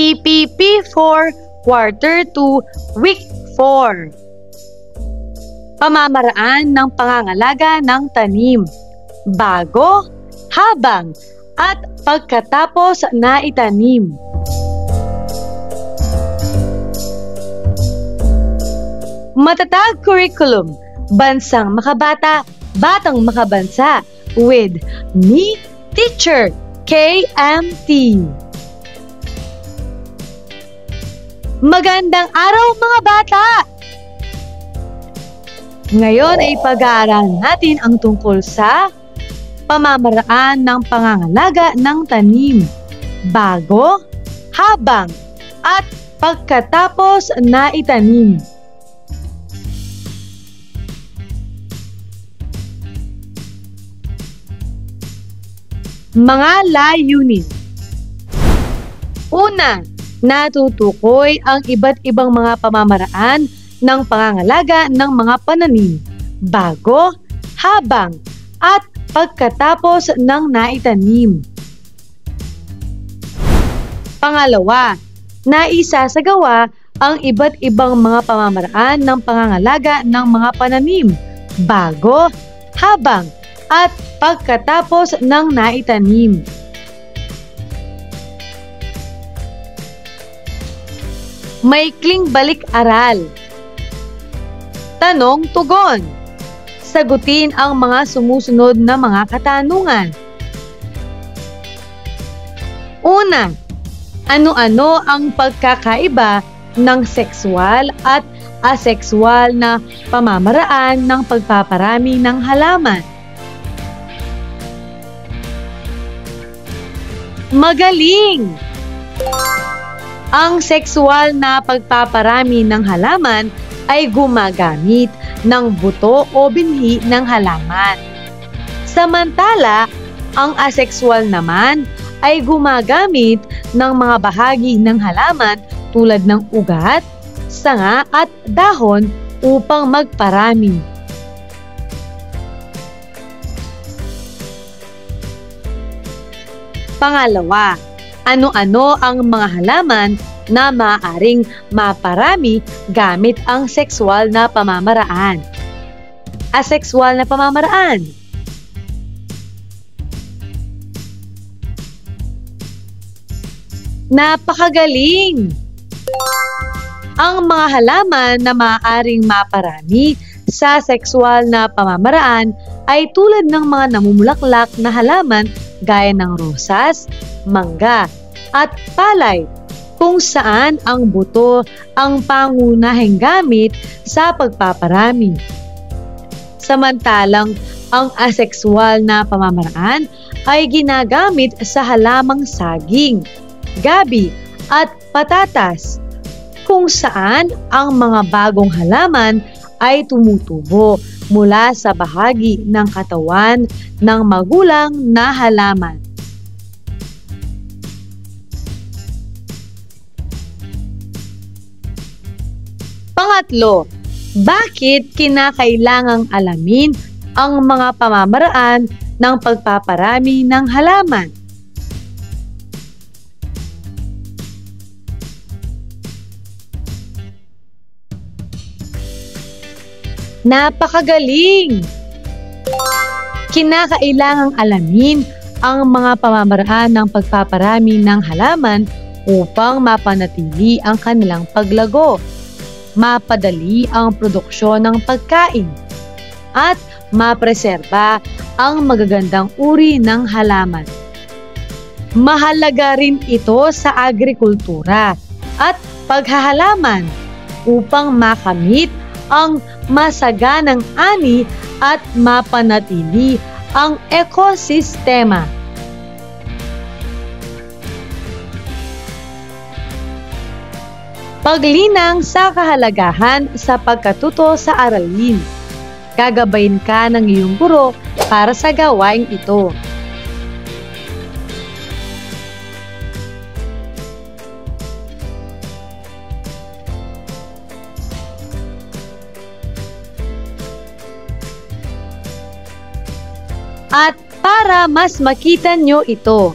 PPP for Quarter 2, Week 4. Pamamaraan ng pangangalaga ng tanim, bago, habang, at pagkatapos na itanim. Matatag curriculum, bansang makabata, batang makabansa, with me, Teacher KMT. Magandang araw mga bata! Ngayon ay pag-aaralan natin ang tungkol sa pamamaraan ng pangangalaga ng tanim, bago, habang, at pagkatapos na itanim. Mga layunin. Una, natutukoy ang iba't ibang mga pamamaraan ng pangangalaga ng mga pananim, bago, habang, at pagkatapos ng naitanim. Pangalawa, naisasagawa ang iba't ibang mga pamamaraan ng pangangalaga ng mga pananim, bago, habang, at pagkatapos ng naitanim. Maikling balik-aral. Tanong-tugon. Sagutin ang mga sumusunod na mga katanungan. Una, ano-ano ang pagkakaiba ng sexual at asexual na pamamaraan ng pagpaparami ng halaman? Magaling! Ang sexual na pagpaparami ng halaman ay gumagamit ng buto o binhi ng halaman. Samantala, ang asexual naman ay gumagamit ng mga bahagi ng halaman tulad ng ugat, sanga at dahon upang magparami. Pangalawa, ano-ano ang mga halaman na maaaring maparami gamit ang sexual na pamamaraan? Asexual na pamamaraan. Napakagaling! Ang mga halaman na maaaring maparami sa sexual na pamamaraan ay tulad ng mga namumulaklak na halaman gaya ng rosas, mangga, at palay, kung saan ang buto ang pangunahing gamit sa pagpaparami. Samantalang ang asexual na pamamaraan ay ginagamit sa halamang saging, gabi at patatas, kung saan ang mga bagong halaman ay tumutubo mula sa bahagi ng katawan ng magulang na halaman. Pangatlo, bakit kinakailangang alamin ang mga pamamaraan ng pagpaparami ng halaman? Napakagaling! Kinakailangang alamin ang mga pamamaraan ng pagpaparami ng halaman upang mapanatili ang kanilang paglago, mapadali ang produksyon ng pagkain, at mapreserba ang magagandang uri ng halaman. Mahalaga rin ito sa agrikultura at paghahalaman upang makamit ang masaganang ani at mapanatili ang ekosistema. Paglinang sa kahalagahan sa pagkatuto sa aralin. Gagabayin ka ng iyong guro para sa gawaing ito. At para mas makita nyo ito,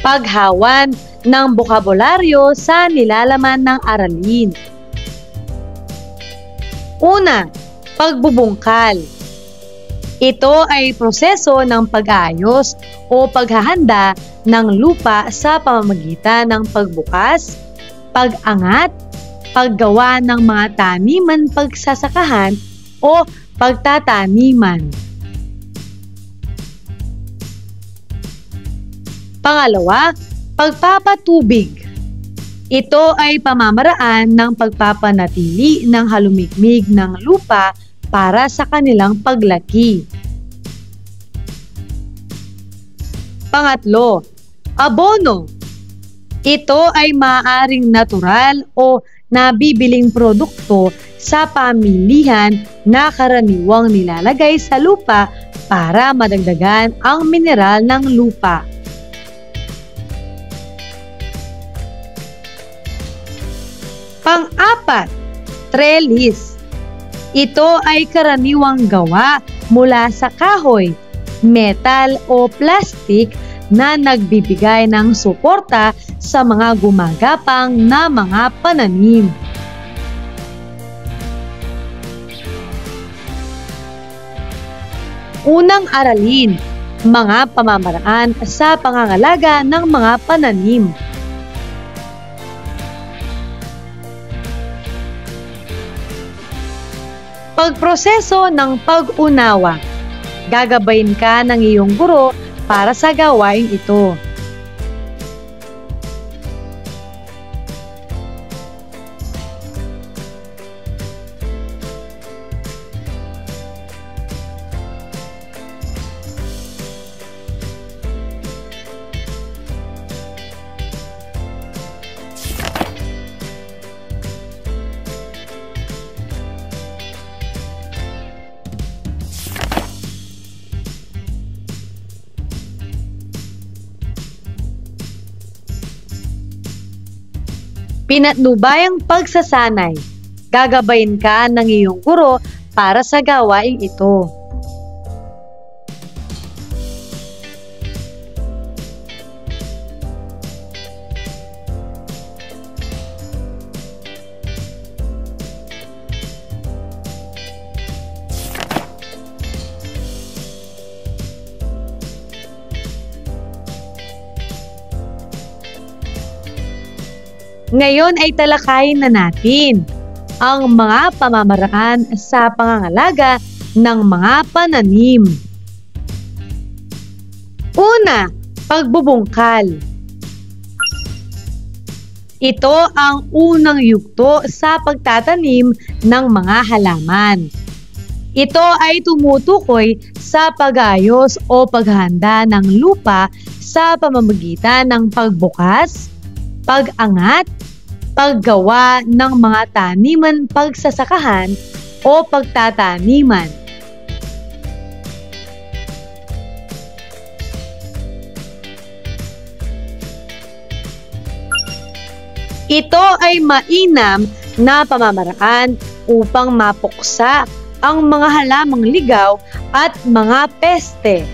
Paghawan ng bokabularyo sa nilalaman ng aralin. Una, pagbubungkal. Ito ay proseso ng pag-aayos o paghahanda ng lupa sa pamamagitan ng pagbukas, pag-angat, paggawa ng mga taniman pagsasakahan o pagtataniman. Pangalawa, pagpapatubig. Ito ay pamamaraan ng pagpapanatili ng halumigmig ng lupa para sa kanilang paglaki. Pangatlo, abono. Ito ay maaaring natural o nabibiling produkto sa pamilihan na karaniwang nilalagay sa lupa para madagdagan ang mineral ng lupa. Pang-apat, trellis. Ito ay karaniwang gawa mula sa kahoy, metal o plastik na nagbibigay ng suporta sa mga gumagapang na mga pananim. Unang aralin, mga pamamaraan sa pangangalaga ng mga pananim. Pagproseso ng pag-unawa. Gagabayin ka ng iyong guro para sa gawain ito. Pinatnubayang pagsasanay. Gagabayin ka ng iyong guro para sa gawain ito. Ngayon ay talakayin na natin ang mga pamamaraan sa pangangalaga ng mga pananim. Una, pagbubungkal. Ito ang unang yugto sa pagtatanim ng mga halaman. Ito ay tumutukoy sa pag-ayos o paghahanda ng lupa sa pamamagitan ng pagbukas, pag-angat, paggawa ng mga taniman pagsasakahan o pagtataniman. Ito ay mainam na pamamaraan upang mapuksa ang mga halamang ligaw at mga peste.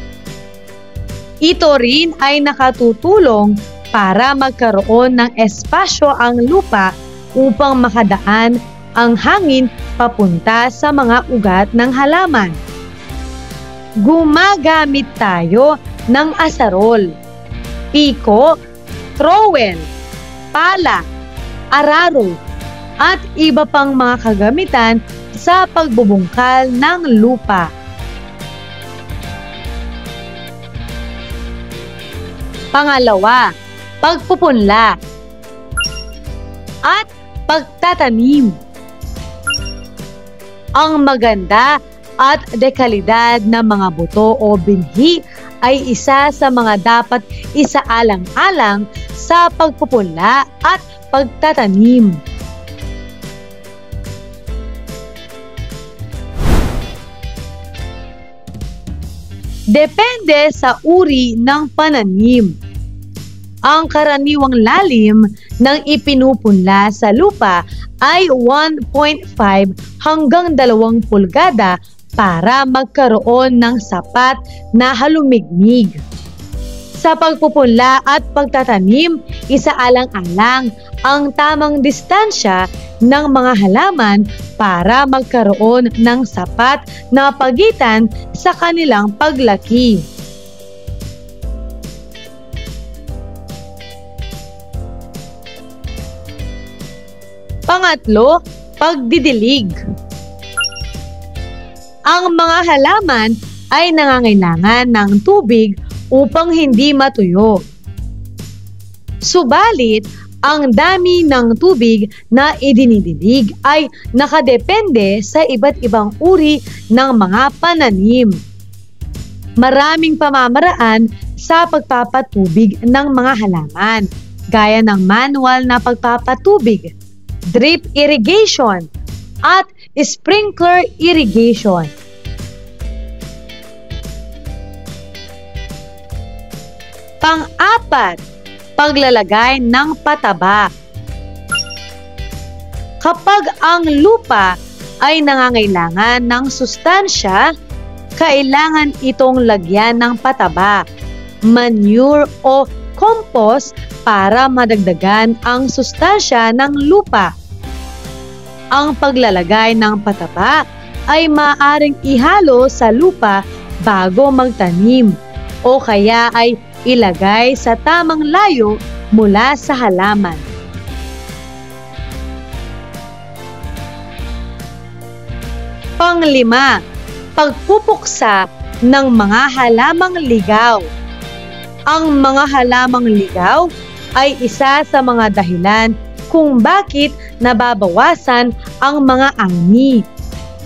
Ito rin ay nakatutulong para magkaroon ng espasyo ang lupa upang makadaan ang hangin papunta sa mga ugat ng halaman. Gumagamit tayo ng asarol, piko, trowel, pala, araro, at iba pang mga kagamitan sa pagbubungkal ng lupa. Pangalawa, pagpupunla at pagtatanim. Ang maganda at dekalidad ng mga buto o binhi ay isa sa mga dapat isaalang-alang sa pagpupunla at pagtatanim. Depende sa uri ng pananim. Ang karaniwang lalim ng ipinupunla sa lupa ay 1.5 hanggang 2 pulgada para magkaroon ng sapat na halumigmig. Sa pagpupunla at pagtatanim, isaalang-alang ang tamang distansya ng mga halaman para magkaroon ng sapat na pagitan sa kanilang paglaki. Pangatlo, pagdidilig. Ang mga halaman ay nangangailangan ng tubig upang hindi matuyo. Subalit, ang dami ng tubig na idinidilig ay nakadepende sa iba't ibang uri ng mga pananim. Maraming pamamaraan sa pagpapatubig ng mga halaman, gaya ng manual na pagpapatubig, drip irrigation, at sprinkler irrigation. Pang-apat, paglalagay ng pataba. Kapag ang lupa ay nangangailangan ng sustansya, kailangan itong lagyan ng pataba, manure o compost para madagdagan ang sustansya ng lupa. Ang paglalagay ng pataba ay maaaring ihalo sa lupa bago magtanim o kaya ay ilagay sa tamang layo mula sa halaman. Panglima, pagpupuksa ng mga halamang ligaw. Ang mga halamang ligaw ay isa sa mga dahilan kung bakit nababawasan ang mga ani.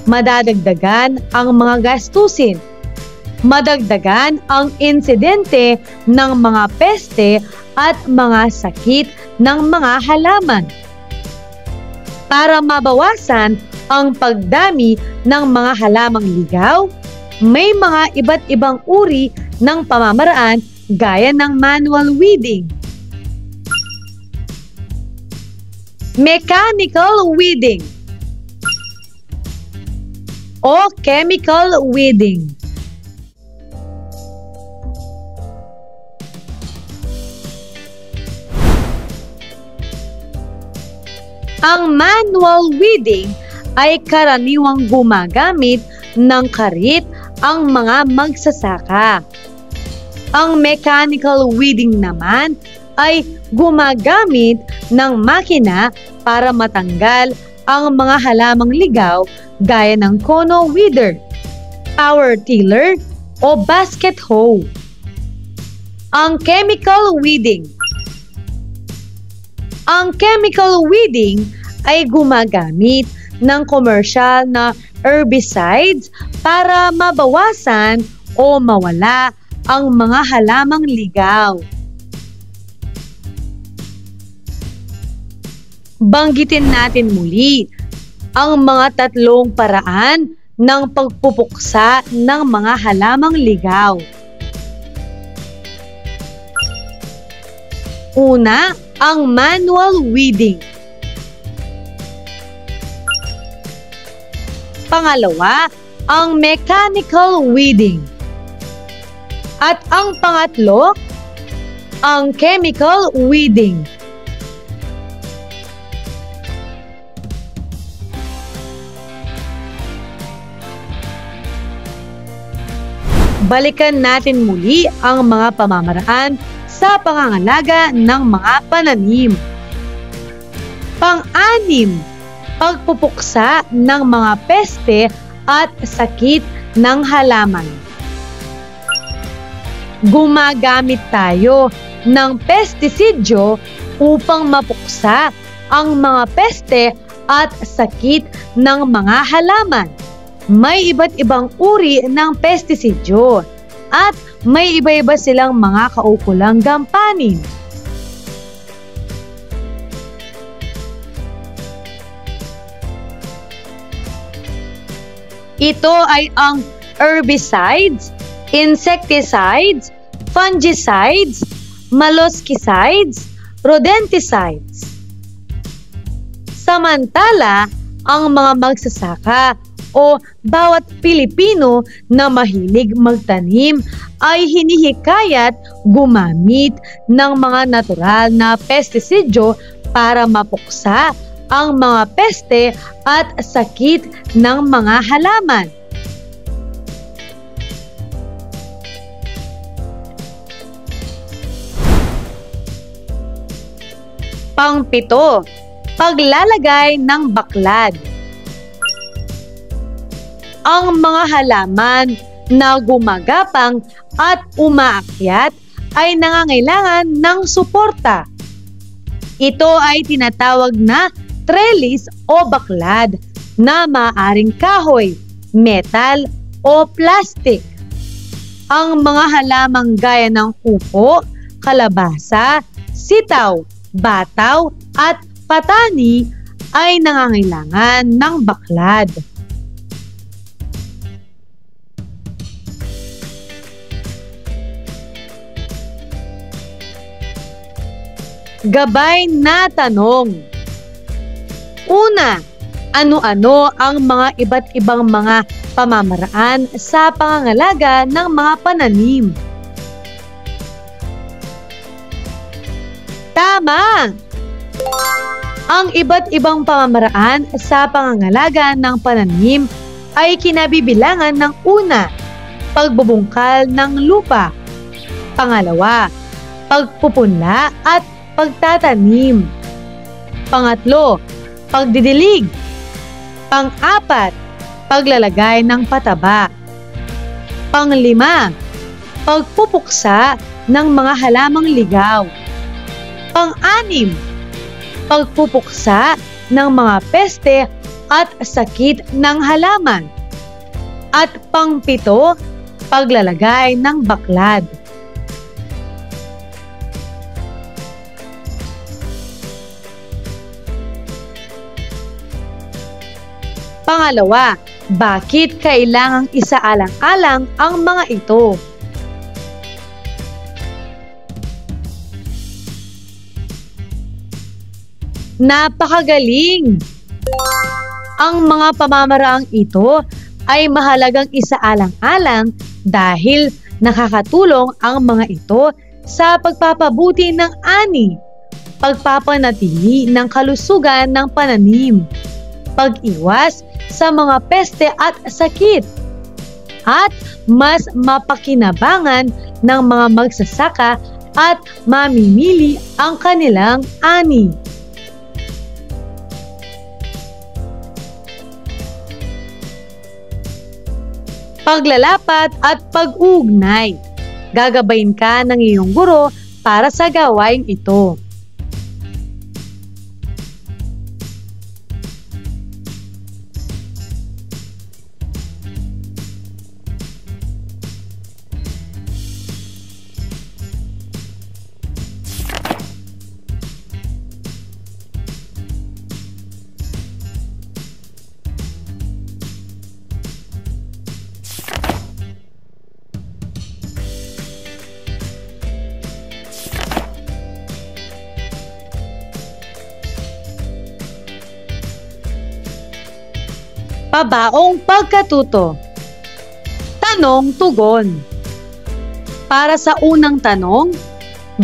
Madadagdagan ang mga gastusin. Madagdagan ang insidente ng mga peste at mga sakit ng mga halaman. Para mabawasan ang pagdami ng mga halamang ligaw, may mga iba't ibang uri ng pamamaraan gaya ng manual weeding, mechanical weeding, o chemical weeding. Ang manual weeding ay karaniwang gumagamit ng karit ang mga magsasaka. Ang mechanical weeding naman ay gumagamit ng makina para matanggal ang mga halamang ligaw gaya ng cono weeder, power tiller o basket hoe. Ang chemical weeding. Ang chemical weeding ay gumagamit ng komersyal na herbicides para mabawasan o mawala ang mga halamang ligaw. Banggitin natin muli ang mga tatlong paraan ng pagpupuksa ng mga halamang ligaw. Una, ang manual weeding. Pangalawa, ang mechanical weeding. At ang pangatlo, ang chemical weeding. Balikan natin muli ang mga pamamaraan sa pangangalaga ng mga pananim. Pang-anim, pagpupuksa ng mga peste at sakit ng halaman. Gumagamit tayo ng pestisidyo upang mapuksa ang mga peste at sakit ng mga halaman. May iba't ibang uri ng pestisidyo at may iba-iba silang mga kaukulang gampanin. Ito ay ang herbicides, insecticides, fungicides, molluscicides, rodenticides. Samantala, ang mga magsasaka o bawat Pilipino na mahilig magtanim ay hinihikayat gumamit ng mga natural na pestisidyo para mapuksa ang mga peste at sakit ng mga halaman. Pang-7, paglalagay ng baklad. Ang mga halaman na gumagapang at umaakyat ay nangangailangan ng suporta. Ito ay tinatawag na trellis o baklad na maaaring kahoy, metal o plastic. Ang mga halamang gaya ng upo, kalabasa, sitaw, bataw at patani ay nangangailangan ng baklad. Gabay na tanong. Una, ano-ano ang mga iba't ibang mga pamamaraan sa pangangalaga ng mga pananim? Tama! Ang iba't ibang pamamaraan sa pangangalaga ng pananim ay kinabibilangan ng una, pagbubungkal ng lupa. Pangalawa, pagpupunla at pagtatanim. Pangatlo, pagdidilig. Pang-apat, paglalagay ng pataba. Pang-5, pagpupuksa ng mga halamang ligaw. Pang-6, pagpupuksa ng mga peste at sakit ng halaman. At pang-7, paglalagay ng baklad. Pangalawa, bakit kailangang isaalang-alang ang mga ito? Napakagaling! Ang mga pamamaraang ito ay mahalagang isaalang-alang dahil nakakatulong ang mga ito sa pagpapabuti ng ani, pagpapanatili ng kalusugan ng pananim, pag-iwas sa mga peste at sakit, at mas mapakinabangan ng mga magsasaka at mamimili ang kanilang ani. Paglalapat at pag-uugnay. Gagabayin ka ng iyong guro para sa gawain ito. Pabaong pagkatuto. Tanong-tugon. Para sa unang tanong,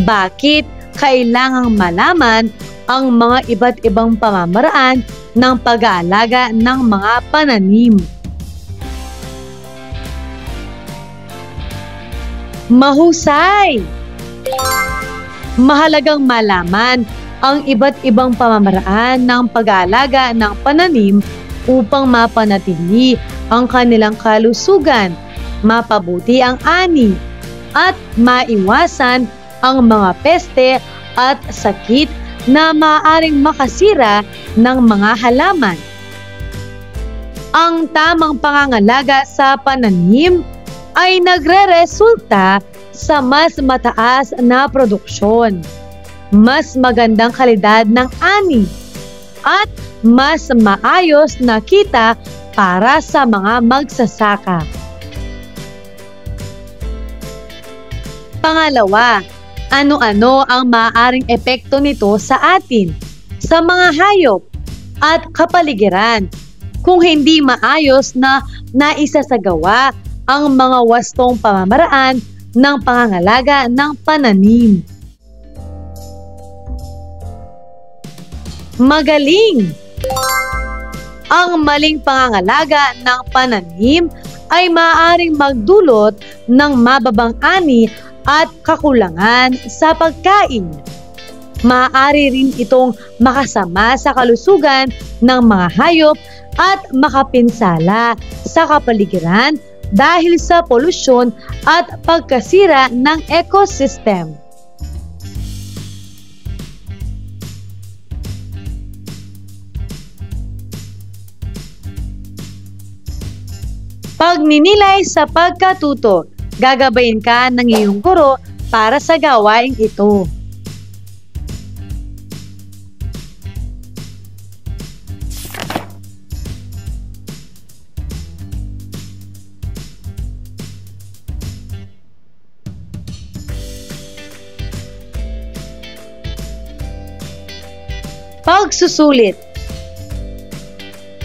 bakit kailangang malaman ang mga iba't ibang pamamaraan ng pag-aalaga ng mga pananim? Mahusay! Mahalagang malaman ang iba't ibang pamamaraan ng pag-aalaga ng pananim upang mapanatili ang kanilang kalusugan, mapabuti ang ani, at maiwasan ang mga peste at sakit na maaaring makasira ng mga halaman. Ang tamang pangangalaga sa pananim ay nagreresulta sa mas mataas na produksyon, mas magandang kalidad ng ani, at mas maayos na kita para sa mga magsasaka. Pangalawa, ano-ano ang maaaring epekto nito sa atin, sa mga hayop at kapaligiran? kung hindi maayos na naisasagawa ang mga wastong pamamaraan ng pangangalaga ng pananim. Magaling! Ang maling pangangalaga ng pananim ay maaaring magdulot ng mababang ani at kakulangan sa pagkain. Maaari rin itong makasama sa kalusugan ng mga hayop at makapinsala sa kapaligiran dahil sa polusyon at pagkasira ng ecosystem. Pagninilay sa pagkatuto, gagabayin ka ng iyong guro para sa gawaing ito. Pagsusulit.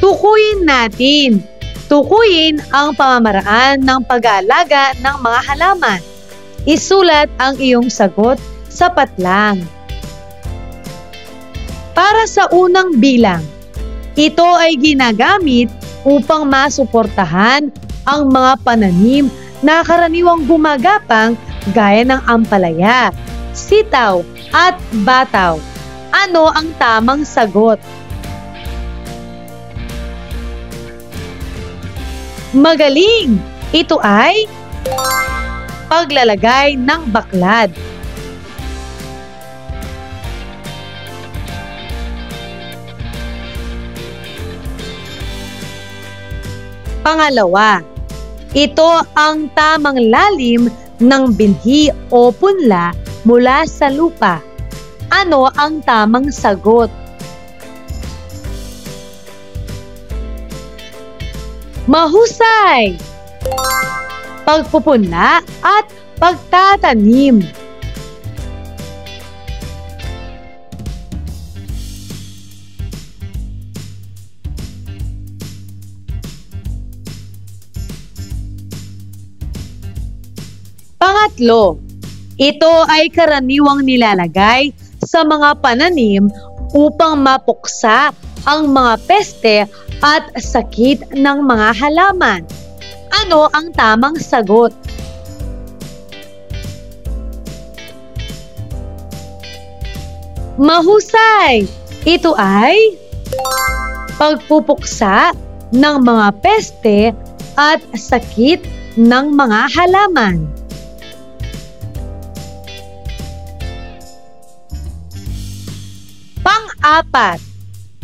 Tukuyin natin. Tukuyin ang pamamaraan ng pag-aalaga ng mga halaman. Isulat ang iyong sagot sa patlang. Para sa unang bilang, ito ay ginagamit upang masuportahan ang mga pananim na karaniwang gumagapang gaya ng ampalaya, sitaw at bataw. Ano ang tamang sagot? Magaling! Ito ay paglalagay ng baklad. Pangalawa, ito ang tamang lalim ng binhi o punla mula sa lupa. Ano ang tamang sagot? Mahusay! Pagpupunla at pagtatanim. Pangatlo, ito ay karaniwang nilalagay sa mga pananim upang mapuksa ang mga peste at sakit ng mga halaman. Ano ang tamang sagot? Mahusay! Ito ay pagpupuksa ng mga peste at sakit ng mga halaman. Pang-apat,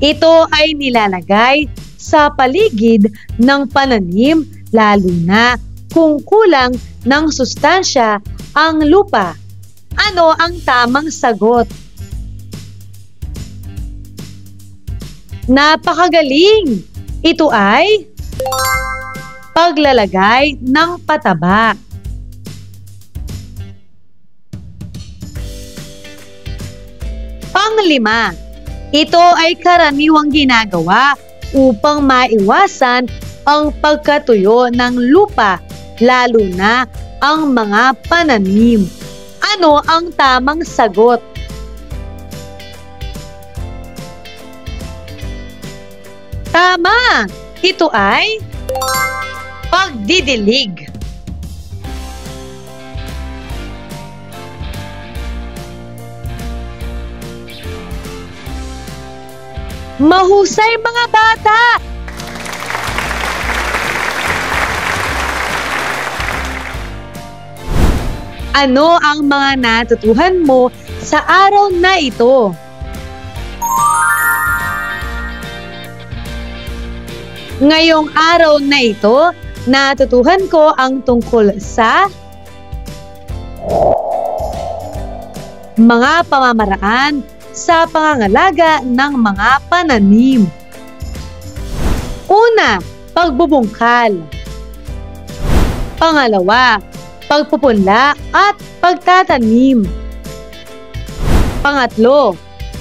ito ay nilalagay sa paligid ng pananim lalo na kung kulang ng sustansya ang lupa. Ano ang tamang sagot? Napakagaling! Ito ay paglalagay ng pataba. Panglima, ito ay karaniwang ginagawa upang maiwasan ang pagkatuyo ng lupa, lalo na ang mga pananim. Ano ang tamang sagot? Tama! Ito ay pagdidilig. Mahusay mga bata! Ano ang mga natutuhan mo sa araw na ito? Ngayong araw na ito, natutuhan ko ang tungkol sa mga pamamaraan sa pangangalaga ng mga pananim. Una, pagbubungkal. Pangalawa, pagpupunla at pagtatanim. Pangatlo,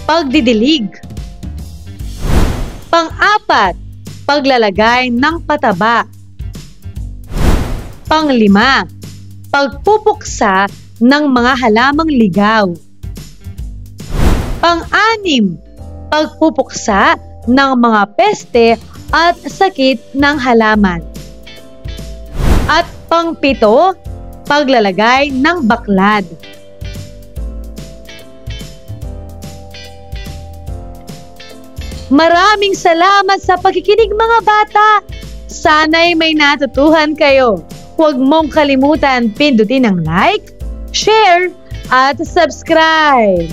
pagdidilig. Pang-apat, paglalagay ng pataba. Pang-5, pagpupuksa ng mga halamang ligaw. Pang-6, pagpupuksa ng mga peste at sakit ng halaman. At pang-7, paglalagay ng baklad. Maraming salamat sa pakikinig mga bata! Sana'y may natutuhan kayo. Huwag mong kalimutan pindutin ang like, share, at subscribe.